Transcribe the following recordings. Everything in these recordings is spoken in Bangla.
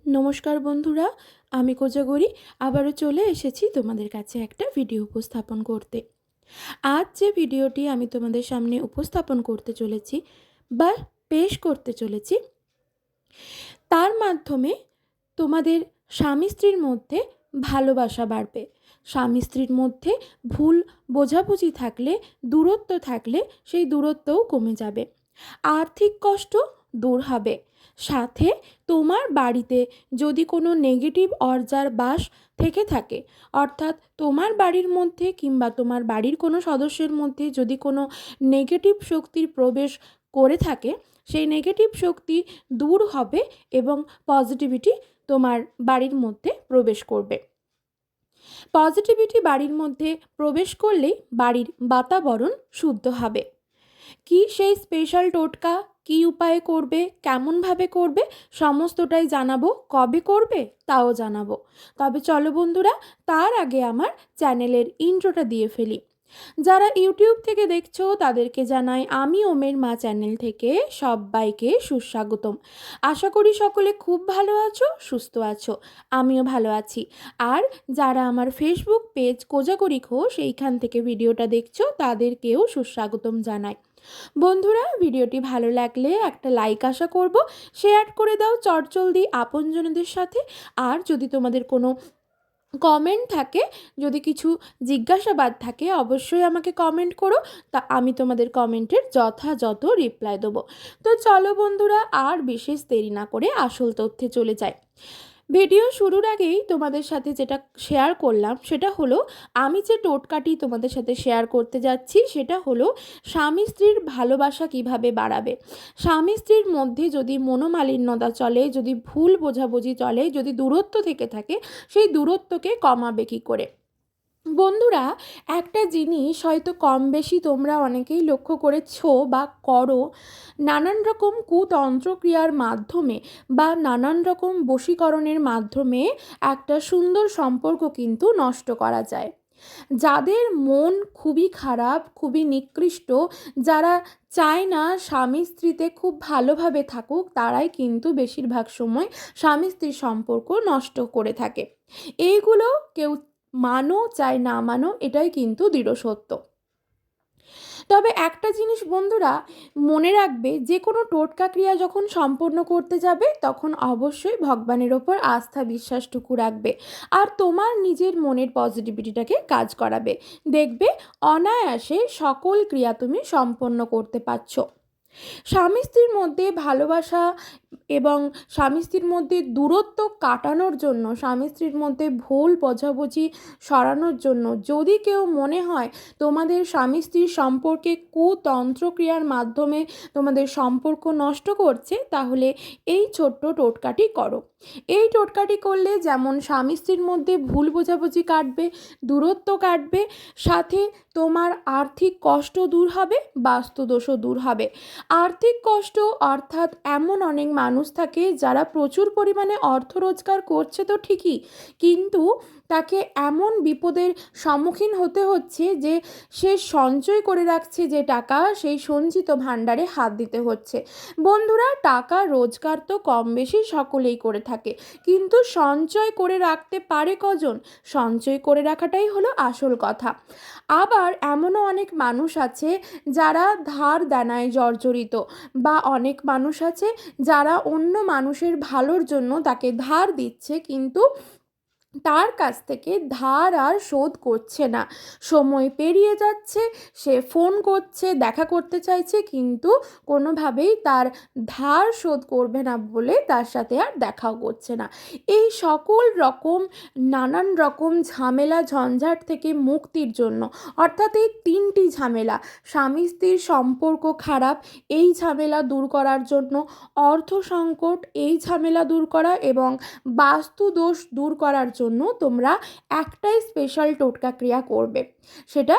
নমস্কার বন্ধুরা, আমি কোজাগরি আবারও চলে এসেছি তোমাদের কাছে একটা ভিডিও উপস্থাপন করতে। আজ যে ভিডিওটি আমি তোমাদের সামনে উপস্থাপন করতে চলেছি বা পেশ করতে চলেছি, তার মাধ্যমে তোমাদের স্বামী স্ত্রীর মধ্যে ভালোবাসা বাড়বে। স্বামী স্ত্রীর মধ্যে ভুল বোঝাবুঝি থাকলে, দূরত্ব থাকলে সেই দূরত্বও কমে যাবে। আর্থিক কষ্ট দূর হবে। সাথে তোমার বাড়িতে যদি কোনো নেগেটিভ অর্জার বাস থেকে থাকে, অর্থাৎ তোমার বাড়ির মধ্যে কিংবা তোমার বাড়ির কোনো সদস্যের মধ্যে যদি কোনো নেগেটিভ শক্তির প্রবেশ করে থাকে, সেই নেগেটিভ শক্তি দূর হবে এবং পজিটিভিটি তোমার বাড়ির মধ্যে প্রবেশ করবে। পজিটিভিটি বাড়ির মধ্যে প্রবেশ করলেই বাড়ির বাতাবরণ শুদ্ধ হবে। কি সেই স্পেশাল টোটকা, কী উপায়ে করবে, কেমনভাবে করবে, সমস্তটাই জানাবো। কবে করবে তাও জানাবো। তবে চলো বন্ধুরা, তার আগে আমার চ্যানেলের ইন্ট্রোটা দিয়ে ফেলি। যারা ইউটিউব থেকে দেখছো তাদেরকে জানাই আমি ওমের মা চ্যানেল থেকে সবাইকে সুস্বাগতম। আশা করি সকলে খুব ভালো আছো, সুস্থ আছো, আমিও ভালো আছি। আর যারা আমার ফেসবুক পেজ কোজাগরি ঘোষ এইখান থেকে ভিডিওটা দেখছো তাদেরকেও সুস্বাগতম জানাই। বন্ধুরা, ভিডিওটি ভালো লাগলে একটা লাইক আশা করব, শেয়ার করে দাও চটজলদি আপনজনদের সাথে। আর যদি তোমাদের কোনো কমেন্ট থাকে, যদি কিছু জিজ্ঞাসাবাদ থাকে, অবশ্যই আমাকে কমেন্ট করো, তা আমি তোমাদের কমেন্টের যথাযথ রিপ্লাই দেবো। তো চলো বন্ধুরা, আর বিশেষ দেরি না করে আসল তথ্যে চলে যাই। ভিডিও শুরুর আগেই তোমাদের সাথে যেটা শেয়ার করলাম সেটা হলো, আমি যে টোটকাটি তোমাদের সাথে শেয়ার করতে যাচ্ছি সেটা হলো স্বামী স্ত্রীর ভালোবাসা কিভাবে বাড়াবে। স্বামী স্ত্রীর মধ্যে যদি মনোমালিন্যতা চলে, যদি ভুল বোঝাবুঝি চলে, যদি দূরত্ব থেকে থাকে, সেই দূরত্বকে কমাবে কী করে। বন্ধুরা, একটা জিনিস হয়তো কম বেশি তোমরা অনেকেই লক্ষ্য করেছো বা করো, নানান রকম কুতন্ত্রক্রিয়ার মাধ্যমে বা নানান রকম বশীকরণের মাধ্যমে একটা সুন্দর সম্পর্ক কিন্তু নষ্ট করা যায়। যাদের মন খুবই খারাপ, খুবই নিকৃষ্ট, যারা চায় না স্বামী স্ত্রীতে খুব ভালোভাবে থাকুক, তারাই কিন্তু বেশিরভাগ সময় স্বামী স্ত্রীর সম্পর্ক নষ্ট করে থাকে। এইগুলো কেউ মানো চাই না মানো, এটাই কিন্তু দৃঢ় সত্য। তবে একটা জিনিস বন্ধুরা মনে রাখবে, যে কোনো টোটকা ক্রিয়া যখন সম্পন্ন করতে যাবে তখন অবশ্যই ভগবানের ওপর আস্থা বিশ্বাসটুকু রাখবে আর তোমার নিজের মনের পজিটিভিটিটাকে কাজ করাবে। দেখবে অনায়াসে সকল ক্রিয়া তুমি সম্পন্ন করতে পারছো। স্বামী স্ত্রীর মধ্যে ভালোবাসা এবং স্বামী স্ত্রীর মধ্যে দূরত্ব কাটানোর জন্য, স্বামী স্ত্রীর মধ্যে ভুল বোঝাবুঝি সরানোর জন্য যদি কেউ মনে হয় তোমাদের স্বামী স্ত্রীর সম্পর্কে কুতন্ত্রক্রিয়ার মাধ্যমে তোমাদের সম্পর্ক নষ্ট করছে, তাহলে এই ছোট্ট টোটকাটি করো। এই টোটকাটি করলে যেমন স্বামী স্ত্রীর মধ্যে ভুল বোঝাবুঝি কাটবে, দূরত্ব কাটবে, সাথে তোমার আর্থিক কষ্ট দূর হবে, বাস্তুদোষও দূর হবে। আর্থিক কষ্ট অর্থাৎ এমন অনেক মানুষ থাকে যারা প্রচুর পরিমাণে অর্থ রোজগার করছে তো ঠিকই, কিন্তু তাকে এমন বিপদের সম্মুখীন হতে হচ্ছে যে সে সঞ্চয় করে রাখছে যে টাকা, সেই সঞ্চিত ভাণ্ডারে হাত দিতে হচ্ছে। বন্ধুরা, টাকা রোজগার তো কম বেশি সকলেই করে থাকে, কিন্তু সঞ্চয় করে রাখতে পারে কজন? সঞ্চয় করে রাখাটাই হলো আসল কথা। আবার এমনও অনেক মানুষ আছে যারা ধার দেনায় জর্জরিত, বা অনেক মানুষ আছে যারা অন্য মানুষের ভালোর জন্য তাকে ধার দিচ্ছে, কিন্তু তার কাছ থেকে ধার আর শোধ করছে না। সময় পেরিয়ে যাচ্ছে, সে ফোন করছে, দেখা করতে চাইছে, কিন্তু কোনোভাবেই তার ধার শোধ করবে না বলে তার সাথে আর দেখাও করছে না। এই সকল রকম নানান রকম ঝামেলা ঝঞ্ঝাট থেকে মুক্তির জন্য, অর্থাৎ এই তিনটি ঝামেলা, স্বামী স্ত্রীর সম্পর্ক খারাপ এই ঝামেলা দূর করার জন্য, অর্থ সংকট এই ঝামেলা দূর করা এবং বাস্তু দোষ দূর করার জন্য তোমরা একটাই স্পেশাল টোটকা ক্রিয়া করবে। সেটা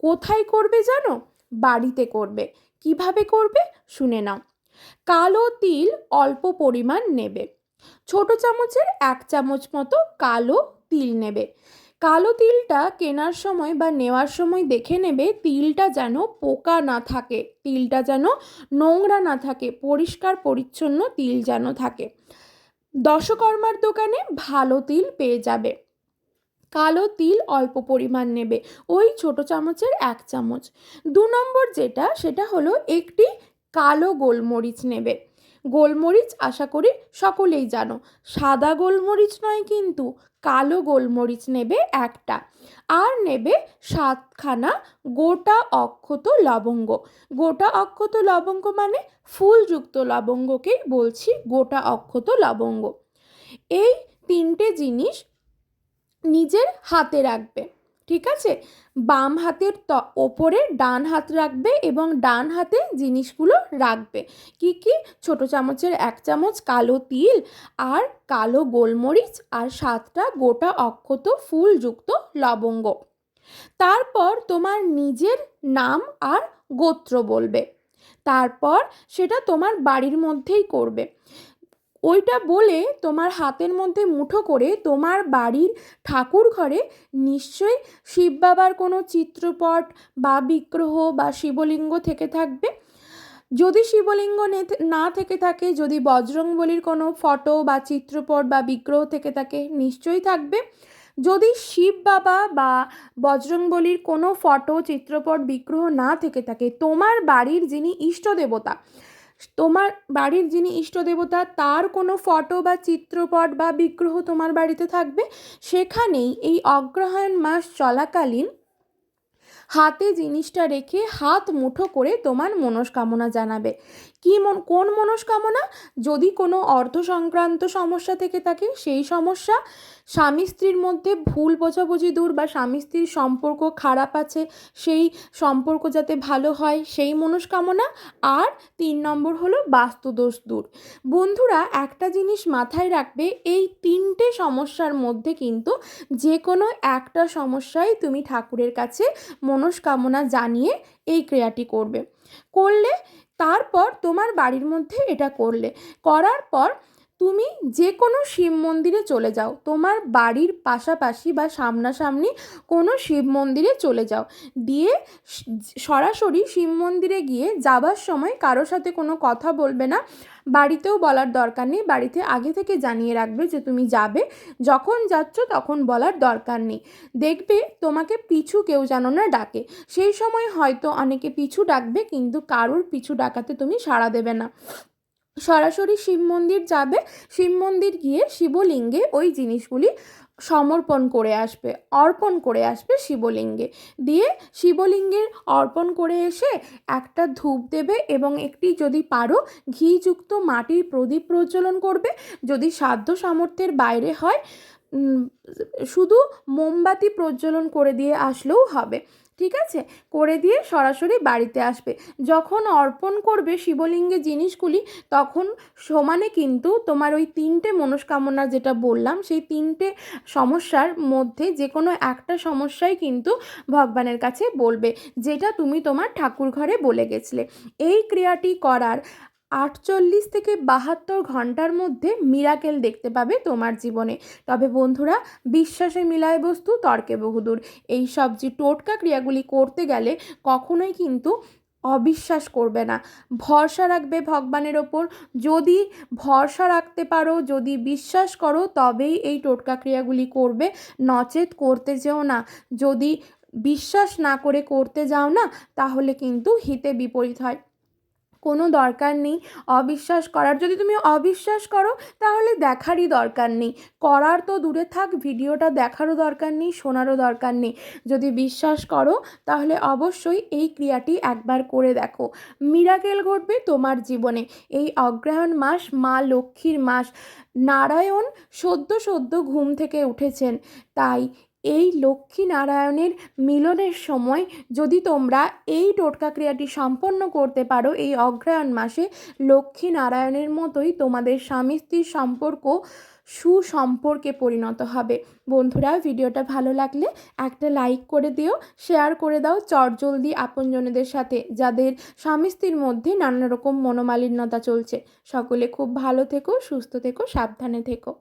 কোথায় করবে জানো? বাড়িতে করবে। কিভাবে করবে শুনে নাও। কালো তিল অল্প পরিমাণ নেবে, ছোট চামচের 1 চামচ মতো কালো তিল নেবে। কালো তিলটা কেনার সময় বা নেওয়ার সময় দেখে নেবে তিলটা যেন পোকা না থাকে, তিলটা যেন নোংরা না থাকে, পরিষ্কার পরিচ্ছন্ন তিল যেন থাকে। দশকর্মার দোকানে ভালো তিল পেয়ে যাবে। কালো তিল অল্প পরিমাণ নেবে, ওই ছোট চামচের 1 চামচ। 2 নম্বর যেটা, সেটা হলো একটি কালো গোলমরিচ নেবে। গোলমরিচ আশা করি সকলেই জানো, সাদা গোলমরিচ নয় কিন্তু, কালো গোলমরিচ নেবে একটা। আর নেবে 7খানা গোটা অক্ষত লবঙ্গ। গোটা অক্ষত লবঙ্গ মানে ফুলযুক্ত লবঙ্গকেই বলছি গোটা অক্ষত লবঙ্গ। এই 3টে জিনিস নিজের হাতে রাখবে, ঠিক আছে? বাম হাতের ওপরে ডান হাত রাখবে এবং ডান হাতে জিনিসগুলো রাখবে। কি কি? ছোট চামচের 1 চামচ কালো তিল, আর কালো গোলমরিচ, আর 7টা গোটা অক্ষত ফুলযুক্ত লবঙ্গ। তারপর তোমার নিজের নাম আর গোত্র বলবে। তারপর সেটা তোমার বাড়ির মধ্যেই করবে। ওইটা বলে তোমার হাতের মধ্যে মুঠো করে তোমার বাড়ির ঠাকুর ঘরে নিশ্চয়ই শিব বাবার কোনো চিত্রপট বা বিগ্রহ বা শিবলিঙ্গ থেকে থাকবে। যদি শিবলিঙ্গ না থেকে থাকে, যদি বজরংবলীর কোনো ফটো বা চিত্রপট বা বিগ্রহ থেকে থাকে, নিশ্চয়ই থাকবে। যদি শিব বাবা বা বজরংবলীর কোনো ফটো চিত্রপট বিগ্রহ না থেকে থাকে, তোমার বাড়ির যিনি ইষ্ট দেবতা তার কোনো ফটো বা চিত্রপট বা বিগ্রহ তোমার বাড়িতে থাকবে। সেখানেই এই অগ্রহায়ণ মাস চলাকালীন হাতে জিনিসটা রেখে হাত মুঠো করে তোমার মনস্কামনা জানাবে। কোন মনস্কামনা? যদি কোনো অর্থ সংক্রান্ত সমস্যা থেকে থাকে সেই সমস্যা, স্বামী স্ত্রীর মধ্যে ভুল বোঝাবুঝি দূর বা স্বামী স্ত্রীর সম্পর্ক খারাপ আছে সেই সম্পর্ক যাতে ভালো হয় সেই মনস্কামনা, আর 3 নম্বর হলো বাস্তুদোষ দূর। বন্ধুরা, একটা জিনিস মাথায় রাখবে, এই 3টে সমস্যার মধ্যে কিন্তু যে কোনো একটা সমস্যায় তুমি ঠাকুরের কাছে মনস্কামনা জানিয়ে এই ক্রিয়াটি করলে তারপর তোমার বাড়ির মধ্যে এটা করার পর তুমি যে কোনো শিব মন্দিরে চলে যাও। তোমার বাড়ির পাশাপাশি বা সামনাসামনি কোনো শিব মন্দিরে চলে যাও। দিয়ে সরাসরি শিব মন্দিরে গিয়ে যাবার সময় কারোর সাথে কোনো কথা বলবে না, বাড়িতেও বলার দরকার নেই। বাড়িতে আগে থেকে জানিয়ে রাখবে যে তুমি যাবে, যখন যাচ্ছ তখন বলার দরকার নেই। দেখবে তোমাকে পিছু কেউ যেন না ডাকে। সেই সময় হয়তো অনেকে পিছু ডাকবে, কিন্তু কারোর পিছু ডাকাতে তুমি সাড়া দেবে না। সরাসরি শিব মন্দির যাবে, শিব মন্দির গিয়ে শিবলিঙ্গে ওই জিনিসগুলি অর্পণ করে আসবে শিবলিঙ্গে। দিয়ে শিবলিঙ্গের অর্পণ করে এসে একটা ধূপ দেবে এবং একটি যদি পারো ঘিযুক্ত মাটির প্রদীপ প্রজ্বলন করবে। যদি সাধ্য সামর্থ্যের বাইরে হয় শুধু মোমবাতি প্রজ্বলন করে দিয়ে আসলেও হবে, ঠিক আছে? করে দিয়ে সরাসরি বাড়িতে আসবে। যখন অর্পণ করবে শিবলিঙ্গে জিনিসগুলি, তখন সমানে কিন্তু তোমার ওই 3টে মনস্কামনা যেটা বললাম, সেই 3টে সমস্যার মধ্যে যে কোনো একটা সমস্যাই কিন্তু ভগবানের কাছে বলবে, যেটা তুমি তোমার ঠাকুর ঘরে বলে গেছিলে। এই ক্রিয়াটি করার 48 থেকে 72 ঘন্টার মধ্যে মিরাকেল দেখতে পাবে তোমার জীবনে। তবে বন্ধুরা, বিশ্বাসে মিলায় বস্তু, তর্কে বহুদূর। এই সব যে টোটকা ক্রিয়াগুলি করতে গেলে কখনোই কিন্তু অবিশ্বাস করবে না, ভরসা রাখবে ভগবানের ওপর। যদি ভরসা রাখতে পারো, যদি বিশ্বাস করো, তবেই এই টোটকা ক্রিয়াগুলি করবে, নচেত করতে যেও না। যদি বিশ্বাস না করে করতে যাও না, তাহলে কিন্তু হিতে বিপরীত হয়। কোনো দরকার নেই অবিশ্বাস করার। যদি তুমি অবিশ্বাস করো তাহলে দেখারই দরকার নেই, করার তো দূরে থাক, ভিডিওটা দেখারও দরকার নেই, শোনারও দরকার নেই। যদি বিশ্বাস করো তাহলে অবশ্যই এই ক্রিয়াটি একবার করে দেখো, মিরাকেল ঘটবে তোমার জীবনে। এই অগ্রহায়ণ মাস মা লক্ষ্মীর মাস। নারায়ণ সদ্য ঘুম থেকে উঠেছেন, তাই এই লক্ষ্মী নারায়ণের মিলনের সময় যদি তোমরা এই টোটকা ক্রিয়াটি সম্পন্ন করতে পারো এই অগ্রহায়ণ মাসে, লক্ষ্মী নারায়ণের মতোই তোমাদের স্বামী স্ত্রীর সম্পর্ক সুসম্পর্কে পরিণত হবে। বন্ধুরা, ভিডিওটা ভালো লাগলে একটা লাইক করে দিও, শেয়ার করে দাও চটজলদি আপনজনেদের সাথে, যাদের স্বামী স্ত্রীর মধ্যে নানা রকম মনোমালিন্যতা চলছে। সকলে খুব ভালো থেকো, সুস্থ থেকো, সাবধানে থেকো।